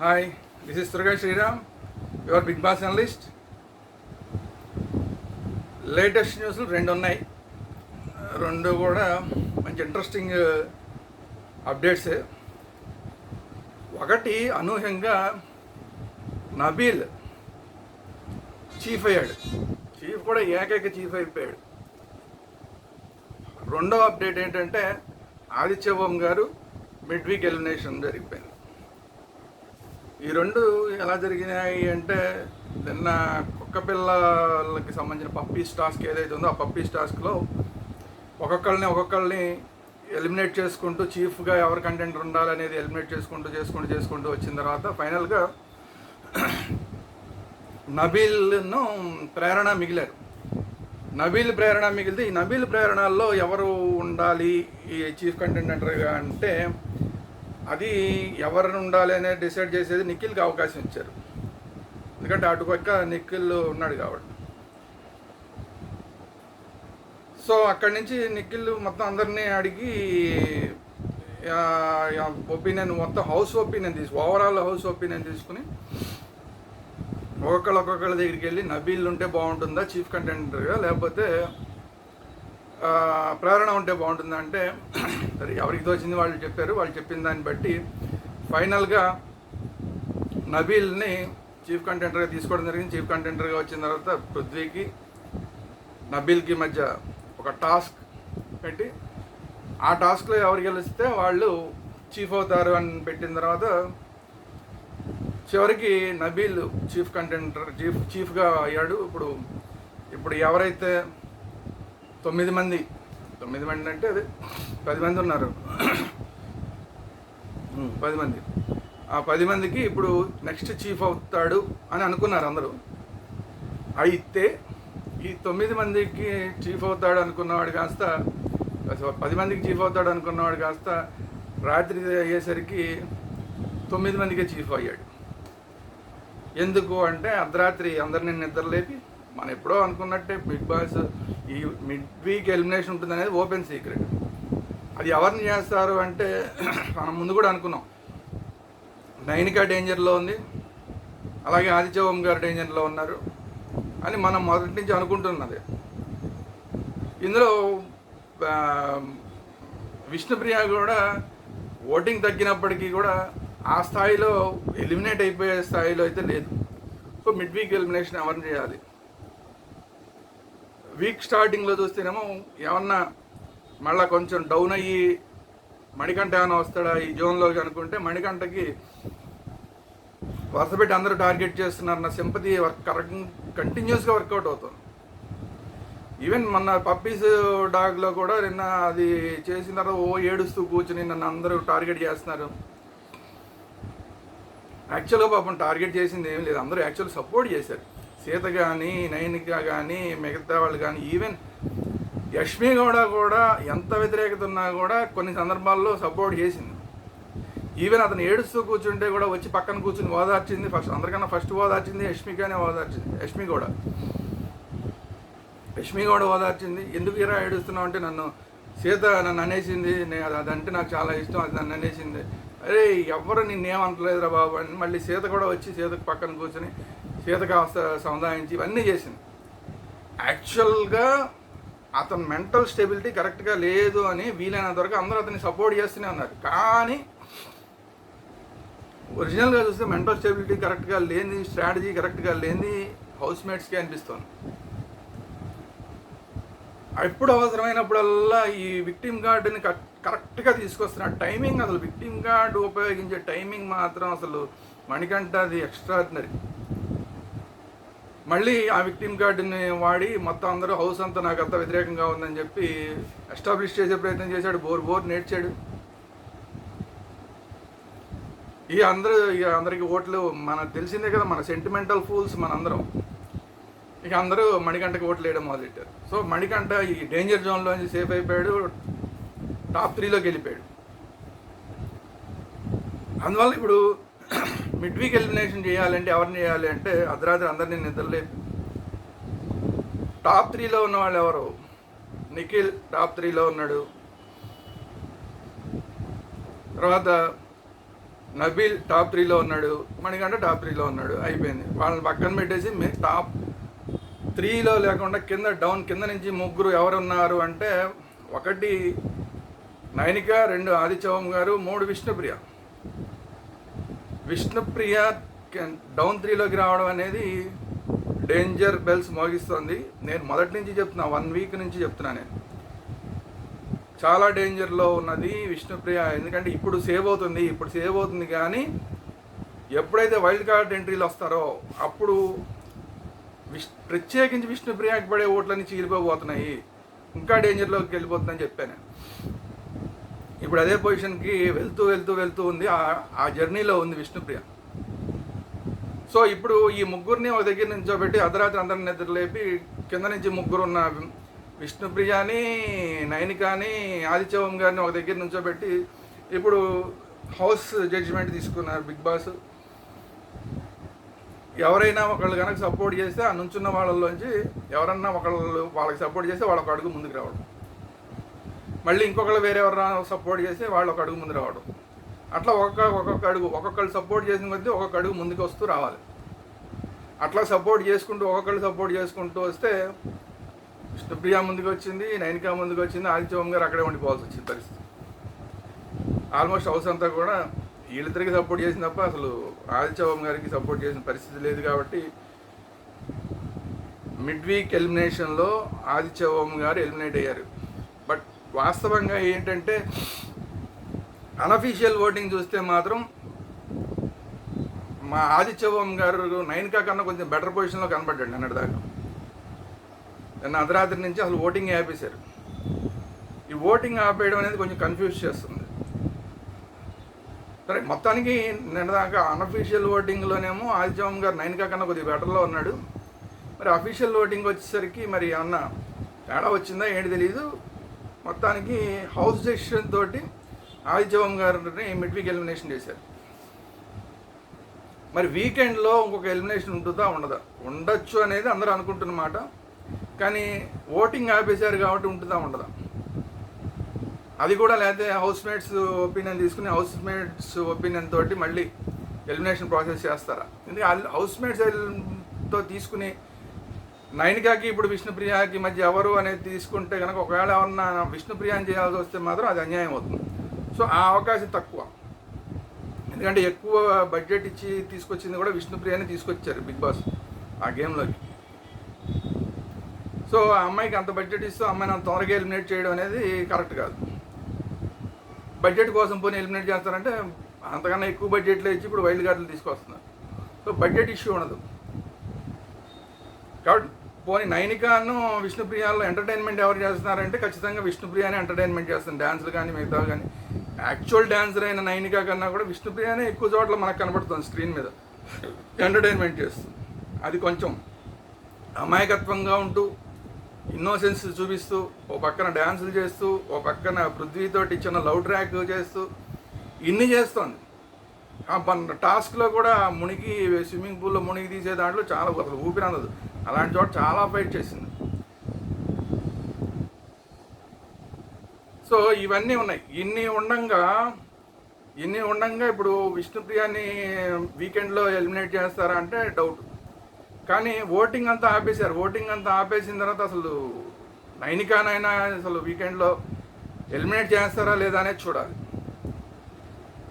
Hi, this is Surga Sriram, your Big Boss analyst. Latest న్యూస్లు రెండు ఉన్నాయి. రెండు కూడా మంచి ఇంట్రెస్టింగ్ అప్డేట్సే. ఒకటి అనూహ్యంగా నబీల్ చీఫ్ అయ్యాడు. చీఫ్ కూడా ఏకైక చీఫ్ అయిపోయాడు. రెండో అప్డేట్ ఏంటంటే ఆదిత్య ఓం గారు మిడ్ వీక్ ఎలిమినేషన్ జరిగిపోయింది. ఈ రెండు ఎలా జరిగినాయి అంటే నిన్న కుక్క పిల్లలకి సంబంధించిన పప్పీస్ టాస్క్ ఏదైతే ఉందో ఆ పప్పీస్ టాస్క్లో ఒక్కొక్కరిని ఎలిమినేట్ చేసుకుంటూ చీఫ్గా ఎవరు కంటెంట్ ఉండాలనేది ఎలిమినేట్ చేసుకుంటూ వచ్చిన తర్వాత ఫైనల్గా నబీల్ను ప్రేరణ మిగిలారు. నబీల్ ప్రేరణ మిగిలితే ఈ నబీల్ ప్రేరణల్లో ఎవరు ఉండాలి ఈ చీఫ్ కంటెండర్గా అంటే అది ఎవరిని ఉండాలి అనేది డిసైడ్ చేసేది నిఖిల్కి అవకాశం ఇచ్చారు. ఎందుకంటే అటుపక్క నిఖిల్ ఉన్నాడు కాబట్టి. సో అక్కడి నుంచి నిఖిల్ మొత్తం అందరినీ అడిగి ఒపీనియన్ మొత్తం ఓవరాల్ హౌస్ ఒపీనియన్ తీసుకుని ఒక్కొక్కళ్ళ దగ్గరికి వెళ్ళి నబీల్ ఉంటే బాగుంటుందా చీఫ్ కంటెండర్గా, లేకపోతే ప్రేరణ ఉంటే బాగుంటుందా అంటే సరే ఎవరికి తోచింది వాళ్ళు చెప్పారు. వాళ్ళు చెప్పిన దాన్ని బట్టి ఫైనల్గా నబీల్ని చీఫ్ కంటెండర్గా తీసుకోవడం జరిగింది. చీఫ్ కంటెండర్గా వచ్చిన తర్వాత పృథ్వీకి నబీల్కి మధ్య ఒక టాస్క్ పెట్టి ఆ టాస్క్లో ఎవరు గెలిస్తే వాళ్ళు చీఫ్ అవుతారు అని పెట్టిన తర్వాత చివరికి నబీల్ చీఫ్ కంటెండర్ చీఫ్గా అయ్యాడు. ఇప్పుడు ఎవరైతే 9 మంది అంటే అదే 10 మంది ఉన్నారు. 10 మంది, ఆ 10 మందికి ఇప్పుడు నెక్స్ట్ చీఫ్ అవుతాడు అని అనుకున్నారు అందరూ. అయితే ఈ 9 మందికి చీఫ్ అవుతాడు అనుకున్నవాడు కాస్త 10 మందికి చీఫ్ అవుతాడు అనుకున్నవాడు కాస్త రాత్రి అయ్యేసరికి 9 మందికే చీఫ్ అయ్యాడు. ఎందుకు అంటే అర్ధరాత్రి అందరినీ నిద్రలేపి మనం ఎప్పుడో అనుకున్నట్టే బిగ్ బాస్ ఈ మిడ్ వీక్ ఎలిమినేషన్ ఉంటుంది అనేది ఓపెన్ సీక్రెట్. అది ఎవరిని చేస్తారు అంటే మనం ముందు కూడా అనుకున్నాం నైనికా డేంజర్లో ఉంది, అలాగే ఆదిత్య ఓం గారు డేంజర్లో ఉన్నారు అని మనం మొదటి నుంచి అనుకుంటున్నది. ఇందులో విష్ణుప్రియ కూడా ఓటింగ్ తగ్గినప్పటికీ కూడా ఆ స్థాయిలో ఎలిమినేట్ అయిపోయే స్థాయిలో అయితే లేదు. సో మిడ్ వీక్ ఎలిమినేషన్ ఎవరిని చేయాలి? వీక్ స్టార్టింగ్లో చూస్తేనేమో ఏమన్నా మళ్ళీ కొంచెం డౌన్ అయ్యి మణికంఠ ఏమైనా వస్తాడా ఈ జోన్లోకి అనుకుంటే మణికంఠకి వరుసపెట్టి అందరూ టార్గెట్ చేస్తున్నారన్న సింపతి కంటిన్యూస్గా వర్కౌట్ అవుతుంది. ఈవెన్ మొన్న పప్పీస్ డాగ్లో కూడా నిన్న అది చేసిన తర్వాత ఏడుస్తూ కూర్చుని నన్ను అందరూ టార్గెట్ చేస్తున్నారు. యాక్చువల్గా పాపం టార్గెట్ చేసింది ఏం లేదు, అందరూ యాక్చువల్గా సపోర్ట్ చేశారు. సీత కానీ నైనిక కానీ మిగతా వాళ్ళు కానీ ఈవెన్ యష్మి కూడా ఎంత వ్యతిరేకత ఉన్నా కూడా కొన్ని సందర్భాల్లో సపోర్ట్ చేసింది. ఈవెన్ అతను ఏడుస్తూ కూర్చుంటే కూడా వచ్చి పక్కన కూర్చుని ఓదార్చింది. అందరికన్నా ఫస్ట్ ఓదార్చింది యష్మిగానే ఓదార్చింది. యష్మి కూడా ఓదార్చింది. ఎందుకు ఇలా ఏడుస్తున్నావు అంటే సీత నన్ను అనేసింది, అదంటే నాకు చాలా ఇష్టం, అది నన్ను అనేసింది. అరే ఎవరు నిన్నేమంటలేదురా బాబు అని మళ్ళీ సీత కూడా వచ్చి సీతకు పక్కన కూర్చొని సీతకు సముదాయించి ఇవన్నీ చేసింది. యాక్చువల్గా అతను మెంటల్ స్టెబిలిటీ కరెక్ట్గా లేదు అని వీలైనంత వరకు అందరూ అతన్ని సపోర్ట్ చేస్తూనే ఉన్నారు. కానీ ఒరిజినల్గా చూస్తే మెంటల్ స్టెబిలిటీ కరెక్ట్గా లేని, స్ట్రాటజీ కరెక్ట్గా లేని హౌస్మేట్స్కి అనిపిస్తుంది. ఎప్పుడు అవసరమైనప్పుడల్లా ఈ విక్టిమ్ గార్డుని కరెక్ట్గా తీసుకొస్తున్న టైమింగ్, అసలు విక్టిమ్ గార్డ్ ఉపయోగించే టైమింగ్ మాత్రం అసలు మణికంఠ అది ఎక్స్ట్రాడినరీ. మళ్ళీ ఆ విక్టిమ్ గార్డుని వాడి మొత్తం అందరూ హౌస్ అంతా నాకు అంత వ్యతిరేకంగా ఉందని చెప్పి ఎస్టాబ్లిష్ చేసే ప్రయత్నం చేశాడు. బోర్ నేర్చాడు. అందరికి ఓట్లు మనకు తెలిసిందే కదా, మన సెంటిమెంటల్ ఫూల్స్ మనందరం. ఇక అందరూ మణికంఠకి ఓట్లు వేయడం మొదలెట్టారు. సో మణికంఠ ఈ డేంజర్ జోన్లో సేఫ్ అయిపోయాడు, టాప్ 3లోకి వెళ్ళిపోయాడు. అందువల్ల ఇప్పుడు మిడ్ వీక్ ఎలిమినేషన్ చేయాలంటే ఎవరిని చేయాలి అంటే అర్ధరాత్రి అందరినీ నిద్రలేపి టాప్ 3లో ఉన్న వాళ్ళు ఎవరు? నిఖిల్ టాప్ 3లో ఉన్నాడు. తర్వాత నబీల్ టాప్ 3లో ఉన్నాడు, మణికంఠ టాప్ 3లో ఉన్నాడు, అయిపోయింది. వాళ్ళని పక్కన పెట్టేసి మీరు టాప్ 3లో లేకుండా కింద నుంచి ముగ్గురు ఎవరున్నారు అంటే, ఒకటి నైనిక, 2 ఆదిత్యవం గారు, 3 విష్ణుప్రియ. విష్ణుప్రియ డౌన్ 3లోకి రావడం అనేది డేంజర్ బెల్స్ మోగిస్తుంది. నేను మొదటి నుంచి చెప్తున్నా, 1 వీక్ నుంచి చెప్తున్నా. నేను చాలా డేంజర్లో ఉన్నది విష్ణుప్రియ. ఎందుకంటే ఇప్పుడు సేవ్ అవుతుంది కానీ ఎప్పుడైతే వైల్డ్ కార్డ్ ఎంట్రీలు వస్తారో అప్పుడు ప్రత్యేకించి విష్ణుప్రియకి పడే ఓట్లన్నీ చీలిపోబోతున్నాయి, ఇంకా డేంజర్లోకి వెళ్ళిపోతుందని చెప్పాను. ఇప్పుడు అదే పొజిషన్కి వెళ్తూ ఉంది, ఆ జర్నీలో ఉంది విష్ణుప్రియ. సో ఇప్పుడు ఈ ముగ్గురిని ఒక దగ్గర నుంచోబెట్టి అర్ధరాత్రి అందరిని నిద్రలేపి కింద నుంచి ముగ్గురు ఉన్న విష్ణుప్రియని, నైనికాని, ఆదిత్యవం గారిని ఒక దగ్గర నుంచోబెట్టి ఇప్పుడు హౌస్ జడ్జిమెంట్ తీసుకున్నారు బిగ్ బాస్. ఎవరైనా ఒకళ్ళు కనుక సపోర్ట్ చేస్తే ఆ నుంచున్న వాళ్ళలోంచి ఎవరన్నా ఒకళ్ళు వాళ్ళకి సపోర్ట్ చేస్తే వాళ్ళు ఒక అడుగు ముందుకు రావడం, మళ్ళీ ఇంకొకళ్ళు వేరే ఎవరైనా సపోర్ట్ చేస్తే వాళ్ళు ఒక అడుగు ముందు రావడం, అట్లా ఒక్కొక్కళ్ళు సపోర్ట్ చేసిన కొద్దీ ఒక్కొక్క అడుగు ముందుకు వస్తూ రావాలి. అట్లా ఒక్కొక్కళ్ళు సపోర్ట్ చేసుకుంటూ వస్తే విష్ణుప్రియ ముందుకు వచ్చింది, నైనిక ముందుకు వచ్చింది, ఆదిత్యవం గారు అక్కడే ఉండిపోవాల్సి వచ్చింది పరిస్థితి. ఆల్మోస్ట్ హౌస్ అంతా కూడా వీళ్ళిద్దరికి సపోర్ట్ చేసిన తప్ప అసలు ఆదిత్యవం గారికి సపోర్ట్ చేసిన పరిస్థితి లేదు. కాబట్టి మిడ్ వీక్ ఎలిమినేషన్లో ఆదిత్యవం గారు ఎలిమినేట్ అయ్యారు. బట్ వాస్తవంగా ఏంటంటే అనఫీషియల్ ఓటింగ్ చూస్తే మాత్రం మా ఆదిత్యవం గారు నైనికా కన్నా కొంచెం బెటర్ పొజిషన్లో కనబడ్డాడు నిన్నటిదాకా. నిన్న అర్ధరాత్రి నుంచి అసలు ఓటింగ్ ఆపేశారు. ఈ ఓటింగ్ ఆపేయడం అనేది కొంచెం కన్ఫ్యూజ్ చేస్తుంది. సరే, మొత్తానికి నిన్నదాకా అనఫీషియల్ ఓటింగ్లోనేమో ఆదిత్యవం గారు నైనికా కన్నా కొద్దిగా బెటర్లో ఉన్నాడు. మరి అఫీషియల్ ఓటింగ్ వచ్చేసరికి మరి ఏమన్నా తేడా వచ్చిందా ఏంటి తెలియదు. మొత్తానికి హౌస్ డెసిషన్ తోటి ఆదిత్యవం గారిని మిడ్ వీక్ ఎలిమినేషన్ చేశారు. మరి వీకెండ్లో ఇంకొక ఎలిమినేషన్ ఉంటుందా ఉండొచ్చు అనేది అందరూ అనుకుంటున్నమాట. కానీ ఓటింగ్ ఆపేశారు కాబట్టి ఉంటుందా ఉండదా, అది కూడా లేకపోతే హౌస్ మేట్స్ ఒపీనియన్ తీసుకుని హౌస్ మేట్స్ ఒపీనియన్ తోటి మళ్ళీ ఎలిమినేషన్ ప్రాసెస్ చేస్తారా? ఎందుకంటే హౌస్ మేట్స్తో తీసుకుని నైనికాకి ఇప్పుడు విష్ణుప్రియకి మధ్య ఎవరు అనేది తీసుకుంటే కనుక ఒకవేళ ఎవరన్నా విష్ణుప్రియాని చేయాల్సి వస్తే మాత్రం అది అన్యాయం అవుతుంది. సో ఆ అవకాశం తక్కువ. ఎందుకంటే ఎక్కువ బడ్జెట్ ఇచ్చి తీసుకొచ్చింది కూడా విష్ణుప్రియని తీసుకొచ్చారు బిగ్ బాస్ ఆ గేమ్లోకి. సో ఆ అమ్మాయికి అంత బడ్జెట్ ఇస్తూ అమ్మాయిని అంత తొందరగా ఎలిమినేట్ చేయడం అనేది కరెక్ట్ కాదు. బడ్జెట్ కోసం పోనీ ఎలిమినేట్ చేస్తారంటే అంతకన్నా ఎక్కువ బడ్జెట్లో ఇచ్చి ఇప్పుడు వైల్డ్ కార్డులు తీసుకొస్తున్నారు. సో బడ్జెట్ ఇష్యూ ఉండదు కాబట్టి పోనీ నైనికాను విష్ణుప్రియాలో ఎంటర్టైన్మెంట్ ఎవరు చేస్తున్నారంటే ఖచ్చితంగా విష్ణుప్రియానే ఎంటర్టైన్మెంట్ చేస్తుంది. డాన్సులు కానీ మిగతా కానీ యాక్చువల్ డాన్సర్ అయిన నైనికా కన్నా కూడా విష్ణుప్రియానే ఎక్కువ చోట్ల మనకు కనబడుతుంది స్క్రీన్ మీద ఎంటర్టైన్మెంట్ చేస్తుంది. అది కొంచెం అమాయకత్వంగా ఉంటూ ఇన్నోసెన్స్ చూపిస్తూ ఓ పక్కన డ్యాన్సులు చేస్తూ ఓ పక్కన పృథ్వీతోటి చిన్న లవ్ ట్రాక్ చేస్తూ ఇన్ని చేస్తుంది. టాస్క్లో కూడా మునిగి స్విమ్మింగ్ పూల్లో మునిగి తీసే దాంట్లో చాలా అసలు ఊపిరి అందదు. అలాంటి చోట చాలా ఫైట్ చేసింది. సో ఇవన్నీ ఉన్నాయి. ఇన్ని ఉండంగా ఇప్పుడు విష్ణుప్రియాని వీకెండ్లో ఎలిమినేట్ చేస్తారా అంటే డౌట్. కానీ ఓటింగ్ అంతా ఆపేశారు. ఓటింగ్ అంతా ఆపేసిన తర్వాత అసలు నైనికానైనా అసలు వీకెండ్లో ఎలిమినేట్ చేస్తారా లేదా అనేది చూడాలి.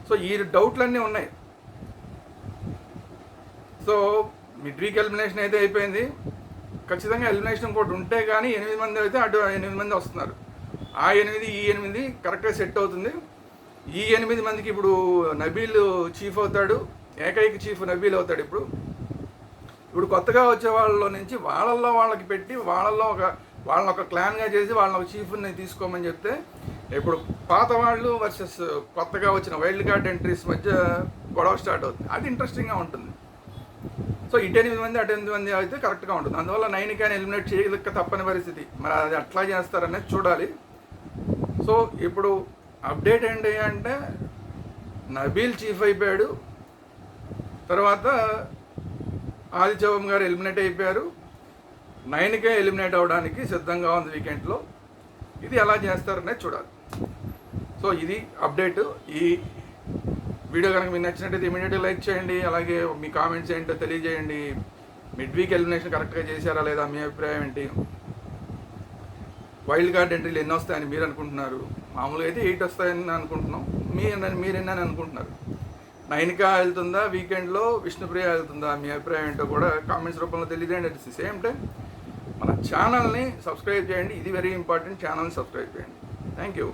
సో ఈ డౌట్లన్నీ ఉన్నాయి. సో మిడ్ వీక్ ఎలిమినేషన్ అయితే అయిపోయింది. ఖచ్చితంగా ఎలిమినేషన్ ఇంకోటి ఉంటే కానీ 8 మంది అయితే అటు 8 మంది వస్తున్నారు. ఆ 8 ఈ 8 కరెక్ట్గా సెట్ అవుతుంది. ఈ 8 మందికి ఇప్పుడు నబీల్ చీఫ్ అవుతాడు. ఏకైక చీఫ్ నబీల్ అవుతాడు. ఇప్పుడు కొత్తగా వచ్చే వాళ్ళలో నుంచి వాళ్ళకి పెట్టి వాళ్ళని ఒక క్లాన్గా చేసి వాళ్ళని ఒక చీఫ్ని తీసుకోమని చెప్తే ఇప్పుడు పాత వాళ్ళు వర్సెస్ కొత్తగా వచ్చిన వైల్డ్ కార్డ్ ఎంట్రీస్ మధ్య గొడవ స్టార్ట్ అవుతుంది. అది ఇంట్రెస్టింగ్గా ఉంటుంది. సో ఇటు 8 మంది అటు 8 మంది అయితే కరెక్ట్గా ఉంటుంది. అందువల్ల నైనికాని ఎలిమినేట్ చేయలేక తప్పని పరిస్థితి. మరి అది అట్లా చేస్తారనేది చూడాలి. సో ఇప్పుడు అప్డేట్ ఏంటి అంటే నబీల్ చీఫ్ అయిపోయాడు. తర్వాత ఆదిత్యవం గారు ఎలిమినేట్ అయిపోయారు. నైనిక ఎలిమినేట్ అవ్వడానికి సిద్ధంగా ఉంది వీకెండ్లో. ఇది ఎలా చేస్తారనేది చూడాలి. సో ఇది అప్డేట్. ఈ వీడియో కనుక మీకు నచ్చినట్టయితే ఇమీడియట్గా లైక్ చేయండి. అలాగే మీ కామెంట్స్ ఏంటో తెలియజేయండి. మిడ్ వీక్ ఎలిమినేషన్ కరెక్ట్గా చేశారా లేదా, మీ అభిప్రాయం ఏంటి? వైల్డ్ కార్డ్ ఎంట్రీలు ఎన్ని వస్తాయని మీరు అనుకుంటున్నారు? మామూలుగా అయితే 8 వస్తాయని అనుకుంటున్నాం. మీరెన్నని అనుకుంటున్నారు? నైనికా వెళ్తుందా వీకెండ్లో, విష్ణుప్రియ వెళ్తుందా? మీ అభిప్రాయం ఏంటో కూడా కామెంట్స్ రూపంలో తెలియజేయండి. అట్ ది సేమ్ టైం మన ఛానల్ని సబ్స్క్రైబ్ చేయండి. ఇది వెరీ ఇంపార్టెంట్. ఛానల్ని సబ్స్క్రైబ్ చేయండి. Thank you.